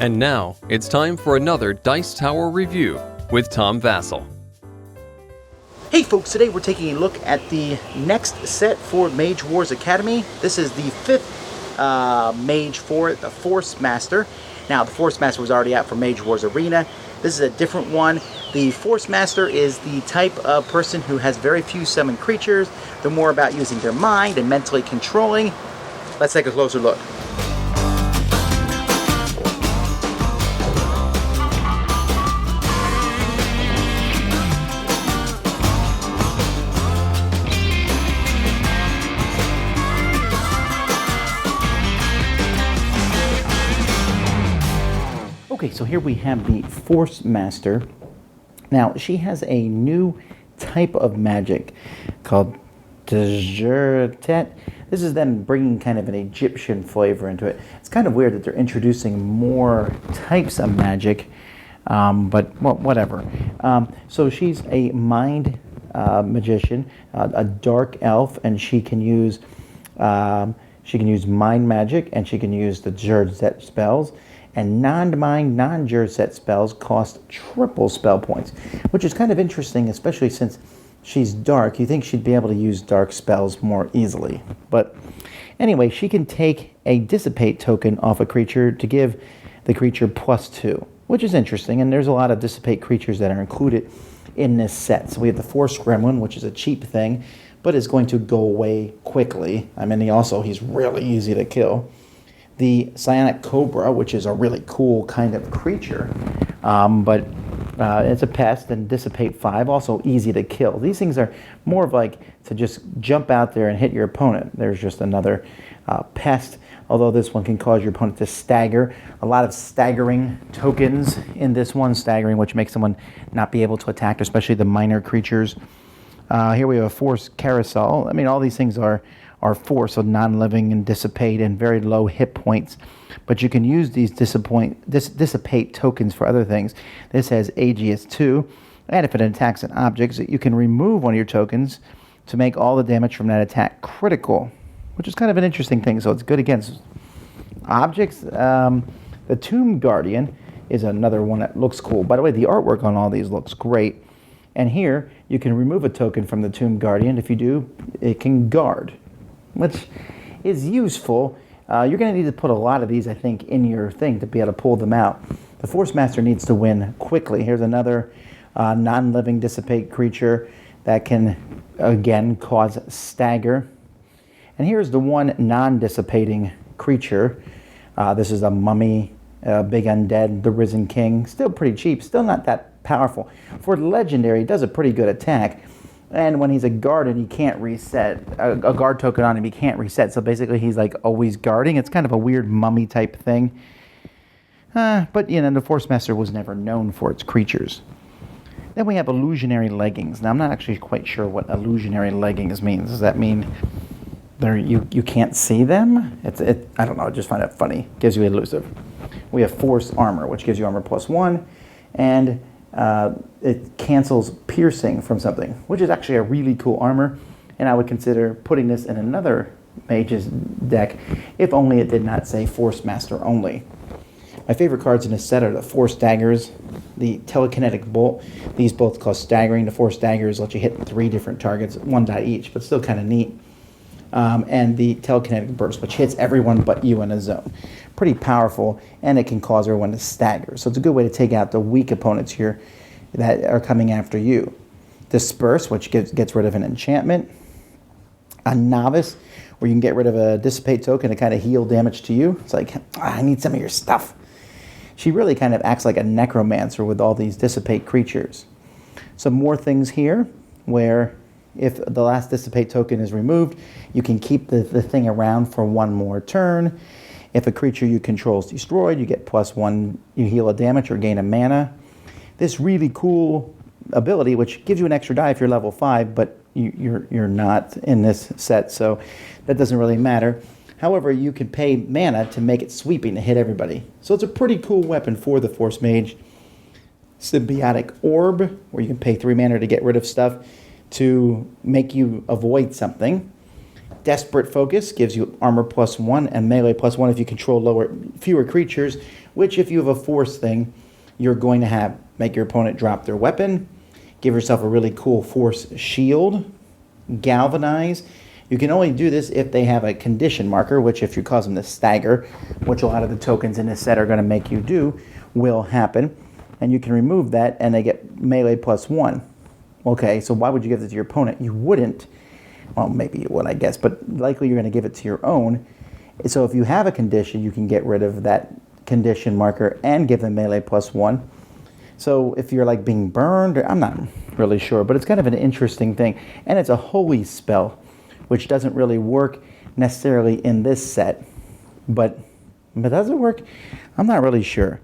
And now, it's time for another Dice Tower review with Tom Vasel. Hey folks, today we're taking a look at the next set for Mage Wars Academy. This is the fifth mage for it, the Forcemaster. Now, the Forcemaster was already out for Mage Wars Arena. This is a different one. The Forcemaster is the type of person who has very few summoned creatures. They're more about using their mind and mentally controlling. Let's take a closer look. Okay, so here we have the Forcemaster. Now, she has a new type of magic called Dejertet. This is them bringing kind of an Egyptian flavor into it. It's kind of weird that they're introducing more types of magic, but well, whatever. So she's a mind magician, a dark elf, and she can use mind magic, and she can use the Dejertet spells. And non-mind, non-Jerset spells cost triple spell points, which is kind of interesting, especially since she's dark. You think she'd be able to use dark spells more easily. But anyway, she can take a Dissipate token off a creature to give the creature +2, which is interesting. And there's a lot of Dissipate creatures that are included in this set. So we have the Force Gremlin, which is a cheap thing, but is going to go away quickly. I mean, he's really easy to kill. The Psionic Cobra, which is a really cool kind of creature, but it's a pest, and Dissipate 5, also easy to kill. These things are more of like to just jump out there and hit your opponent. There's just another pest, although this one can cause your opponent to stagger. A lot of staggering tokens in this one, staggering, which makes someone not be able to attack, especially the minor creatures. Here we have a Force Carousel. I mean, all these things are force, so non-living and dissipate and very low hit points. But you can use these dissipate tokens for other things. This has Aegis 2, and if it attacks an object, you can remove one of your tokens to make all the damage from that attack critical, which is kind of an interesting thing. So it's good against objects. The Tomb Guardian is another one that looks cool. By the way, the artwork on all these looks great. And here, you can remove a token from the Tomb Guardian. If you do, it can guard, which is useful. You're going to need to put a lot of these, I think, in your thing to be able to pull them out. The Forcemaster needs to win quickly. Here's another non-living Dissipate creature that can, again, cause stagger. And here's the one non-dissipating creature. This is a mummy, big undead, the Risen King. Still pretty cheap, still not that powerful. For legendary, he does a pretty good attack. And when he's a guard and he can't reset, a guard token on him, he can't reset. So basically he's like always guarding. It's kind of a weird mummy type thing. But you know, the Forcemaster was never known for its creatures. Then we have illusionary leggings. Now I'm not actually quite sure what illusionary leggings means. Does that mean you can't see them? I don't know, I just find it funny. Gives you elusive. We have Force Armor, which gives you armor +1. And it cancels piercing from something, which is actually a really cool armor, and I would consider putting this in another mage's deck if only it did not say Forcemaster only. My favorite cards in this set are the Force Daggers, the Telekinetic Bolt. These both cause staggering. The Force Daggers let you hit 3 different targets, 1 die each, but still kind of neat. And the Telekinetic Burst, which hits everyone but you in a zone. Pretty powerful, and it can cause everyone to stagger. So it's a good way to take out the weak opponents here that are coming after you. Disperse, which gets rid of an enchantment. A Novice, where you can get rid of a Dissipate token to kind of heal damage to you. It's like, I need some of your stuff. She really kind of acts like a necromancer with all these Dissipate creatures. Some more things here, where if the last Dissipate token is removed, you can keep the thing around for 1 more turn. If a creature you control is destroyed, you get +1, you heal a damage or gain a mana. This really cool ability, which gives you an extra die if you're level 5, but you're not in this set, so that doesn't really matter. However, you can pay mana to make it sweeping to hit everybody. So it's a pretty cool weapon for the Force Mage. Symbiotic Orb, where you can pay 3 mana to get rid of stuff to make you avoid something. Desperate Focus gives you armor +1 and melee +1 if you control fewer creatures, which if you have a force thing, you're going to make your opponent drop their weapon. Give yourself a really cool force shield. Galvanize. You can only do this if they have a condition marker, which if you cause them to stagger, which a lot of the tokens in this set are going to make you do, will happen. And you can remove that and they get melee +1. Okay, so why would you give it to your opponent? You wouldn't. Well, maybe you would, I guess, but likely you're going to give it to your own. So if you have a condition, you can get rid of that condition marker and give them melee +1. So if you're like being burned, I'm not really sure, but it's kind of an interesting thing. And it's a holy spell, which doesn't really work necessarily in this set. But does it work? I'm not really sure.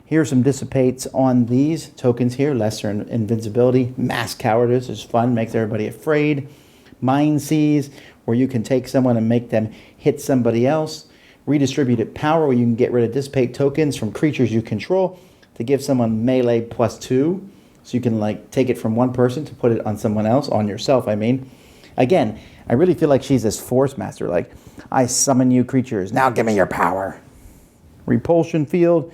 Here's some dissipates on these tokens here. Lesser invincibility. Mass cowardice is fun, makes everybody afraid. Mind seize, where you can take someone and make them hit somebody else. Redistributed power, where you can get rid of dissipate tokens from creatures you control to give someone melee +2. So you can like take it from one person to put it on someone else, on yourself, I mean. Again, I really feel like she's this Forcemaster, like, I summon you creatures, now give me your power. Repulsion field,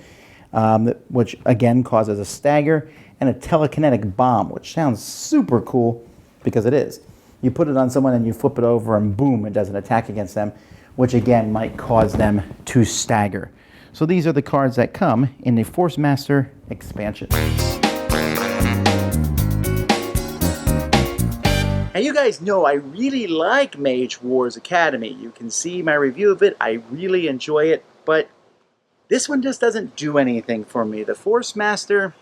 which again causes a stagger, and a telekinetic bomb, which sounds super cool because it is. You put it on someone and you flip it over and boom, it does an attack against them, which again might cause them to stagger. So these are the cards that come in the Forcemaster expansion. Now you guys know I really like Mage Wars Academy. You can see my review of it. I really enjoy it, but this one just doesn't do anything for me. The Forcemaster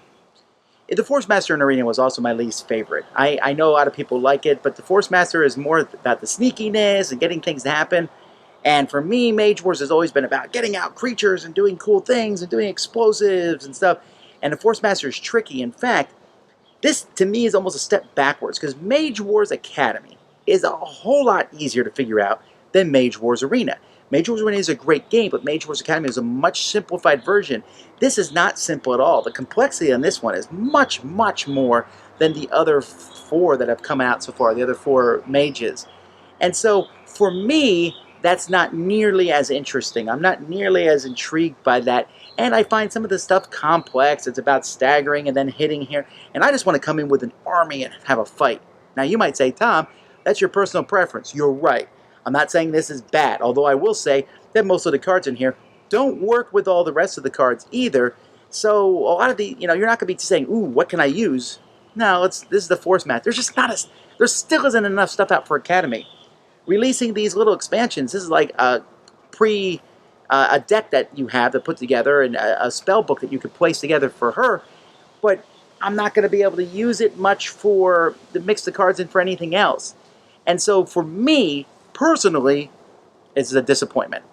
in Arena was also my least favorite. I know a lot of people like it, but the Forcemaster is more about the sneakiness and getting things to happen. And for me, Mage Wars has always been about getting out creatures and doing cool things and doing explosives and stuff. And the Forcemaster is tricky. In fact, this to me is almost a step backwards because Mage Wars Academy is a whole lot easier to figure out than Mage Wars Arena. Mage Wars Arena is a great game, but Mage Wars Academy is a much simplified version. This is not simple at all. The complexity on this one is much, much more than the other 4 that have come out so far, the other 4 mages. And so, for me, that's not nearly as interesting. I'm not nearly as intrigued by that. And I find some of the stuff complex. It's about staggering and then hitting here. And I just want to come in with an army and have a fight. Now, you might say, Tom, that's your personal preference. You're right. I'm not saying this is bad, although I will say that most of the cards in here don't work with all the rest of the cards either. So a lot of the, you're not going to be saying, ooh, what can I use? No, this is the Forcemaster. There still isn't enough stuff out for Academy. Releasing these little expansions, this is like a deck that you have to put together and a spell book that you could place together for her, but I'm not going to be able to use it much to mix the cards in for anything else. And so for me, personally, it's a disappointment.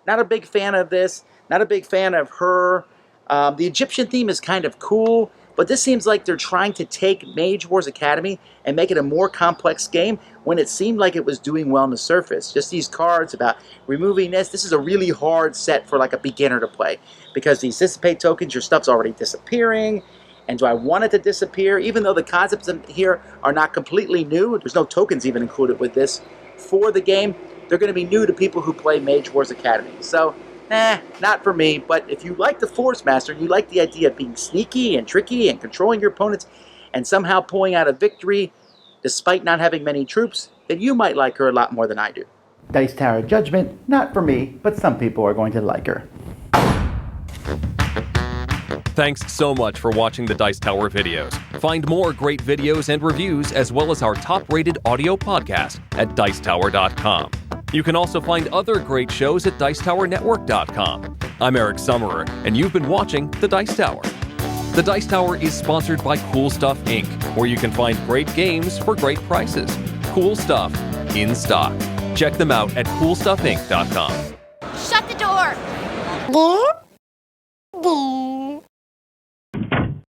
Not a big fan of this, not a big fan of her. The Egyptian theme is kind of cool, but this seems like they're trying to take Mage Wars Academy and make it a more complex game when it seemed like it was doing well on the surface. Just these cards about removing this is a really hard set for like a beginner to play because these dissipate tokens, your stuff's already disappearing. And do I want it to disappear? Even though the concepts in here are not completely new, there's no tokens even included with this for the game, they're going to be new to people who play Mage Wars Academy. So, not for me. But if you like the Forcemaster and you like the idea of being sneaky and tricky and controlling your opponents and somehow pulling out a victory despite not having many troops, then you might like her a lot more than I do. Dice Tower Judgment, not for me, but some people are going to like her. Thanks so much for watching the Dice Tower videos. Find more great videos and reviews as well as our top-rated audio podcast at Dicetower.com. You can also find other great shows at Dicetowernetwork.com. I'm Eric Summerer, and you've been watching The Dice Tower. The Dice Tower is sponsored by Cool Stuff Inc., where you can find great games for great prices. Cool stuff in stock. Check them out at CoolStuffInc.com. Shut the door!